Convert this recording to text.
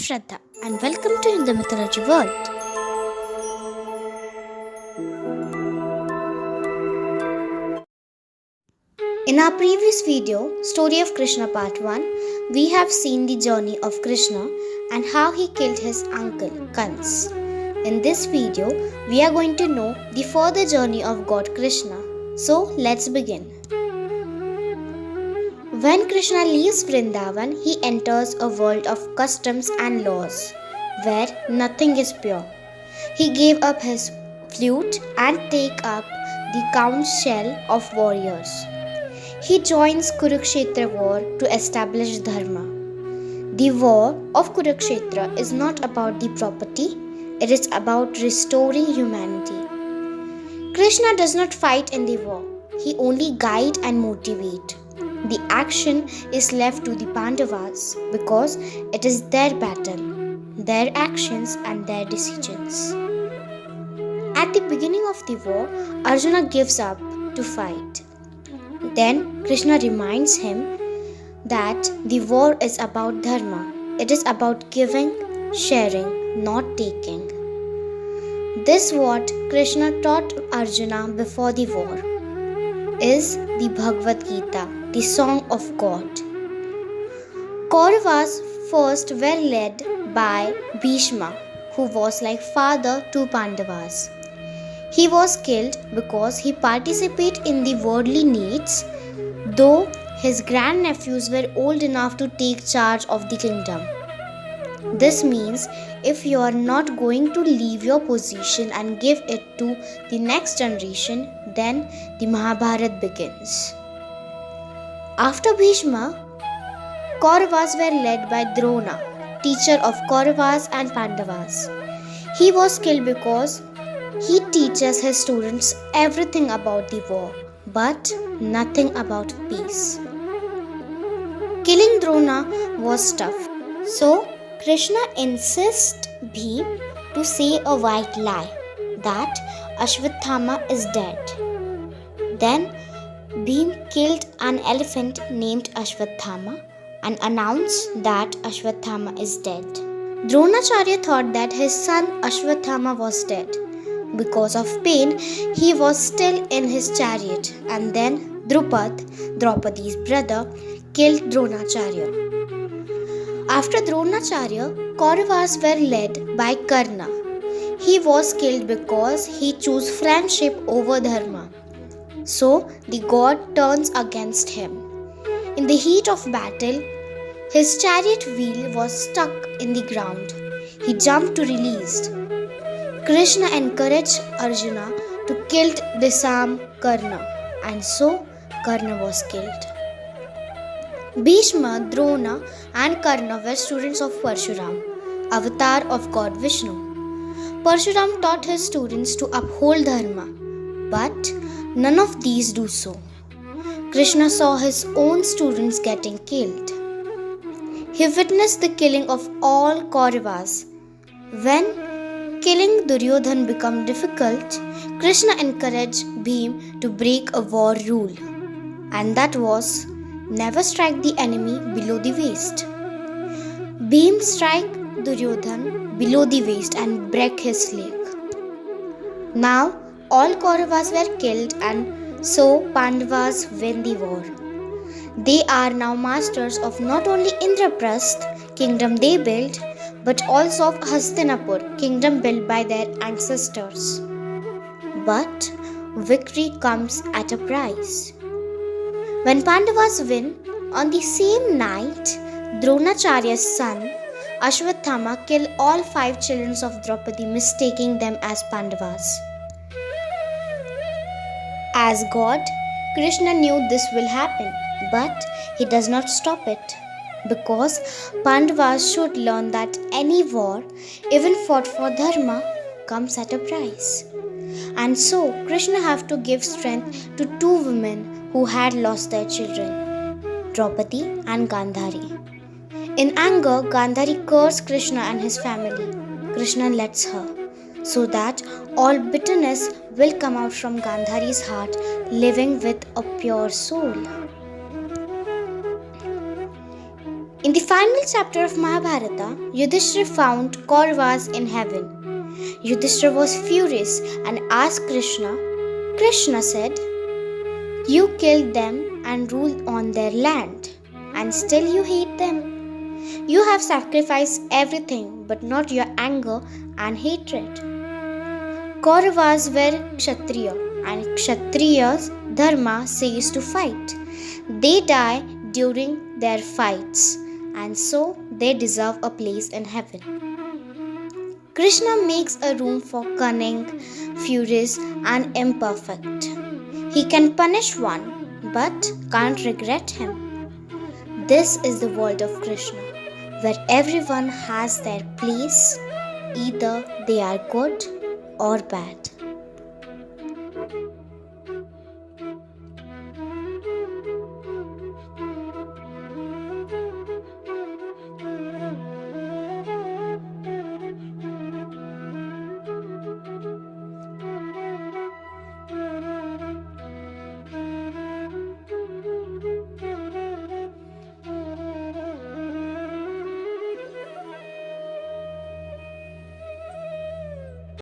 Shraddha and welcome to Hindu Mythology World. In our previous video, Story of Krishna Part 1, we have seen the journey of Krishna and how he killed his uncle Kans. In this video, we are going to know the further journey of God Krishna. So let's begin. When Krishna leaves Vrindavan, he enters a world of customs and laws, where nothing is pure. He gave up his flute and take up the council of warriors. He joins Kurukshetra war to establish Dharma. The war of Kurukshetra is not about the property, it is about restoring humanity. Krishna does not fight in the war, he only guides and motivates. The action is left to the Pandavas because it is their battle, their actions and their decisions. At the beginning of the war, Arjuna gives up to fight. Then Krishna reminds him that the war is about dharma. It is about giving, sharing, not taking. This what Krishna taught Arjuna before the war is the Bhagavad Gita, the song of God. Kauravas first were led by Bhishma, who was like father to Pandavas. He was killed because he participated in the worldly needs, though his grandnephews were old enough to take charge of the kingdom. This means if you are not going to leave your position and give it to the next generation, then the Mahabharata begins. After Bhishma, Kauravas were led by Drona, teacher of Kauravas and Pandavas. He was killed because he teaches his students everything about the war, but nothing about peace. Killing Drona was tough, so Krishna insists Bhim to say a white lie that Ashwathama is dead. Then Bhim killed an elephant named Ashwathama and announced that Ashwathama is dead. Dronacharya thought that his son Ashwathama was dead. Because of pain, he was still in his chariot, and then Draupadi's brother, killed Dronacharya. After Dronacharya, Kauravas were led by Karna. He was killed because he chose friendship over dharma. So the god turns against him. In the heat of battle, his chariot wheel was stuck in the ground. He jumped to release. Krishna encouraged Arjuna to disarm Karna, and so Karna was killed. Bhishma, Drona and Karna were students of Parshuram, avatar of God Vishnu. Parshuram taught his students to uphold dharma, but none of these do so. Krishna saw his own students getting killed. He witnessed the killing of all Kauravas. When killing Duryodhan became difficult, Krishna encouraged Bhim to break a war rule, and that was never strike the enemy below the waist. Bhim struck Duryodhan below the waist and broke his leg. Now all Kauravas were killed and so Pandavas win the war. They are now masters of not only Indraprasth, kingdom they built, but also of Hastinapur, kingdom built by their ancestors. But victory comes at a price. When Pandavas win, on the same night, Dronacharya's son, Ashwathama, killed all 5 children of Draupadi, mistaking them as Pandavas. As God, Krishna knew this will happen, but he does not stop it. Because Pandavas should learn that any war, even fought for dharma, comes at a price. And so Krishna have to give strength to 2 women who had lost their children, Draupadi and Gandhari. In anger, Gandhari cursed Krishna and his family. Krishna lets her, so that all bitterness will come out from Gandhari's heart, living with a pure soul. In the final chapter of Mahabharata, Yudhishthira found Kauravas in heaven. Yudhishthira was furious and asked Krishna. Krishna said, "You killed them and ruled on their land, and still you hate them. You have sacrificed everything but not your anger and hatred." Kauravas were Kshatriya, and Kshatriya's dharma says to fight. They die during their fights, and so they deserve a place in heaven. Krishna makes a room for cunning, furious, and imperfect. He can punish one, but can't regret him. This is the world of Krishna, where everyone has their place, either they are good or bad.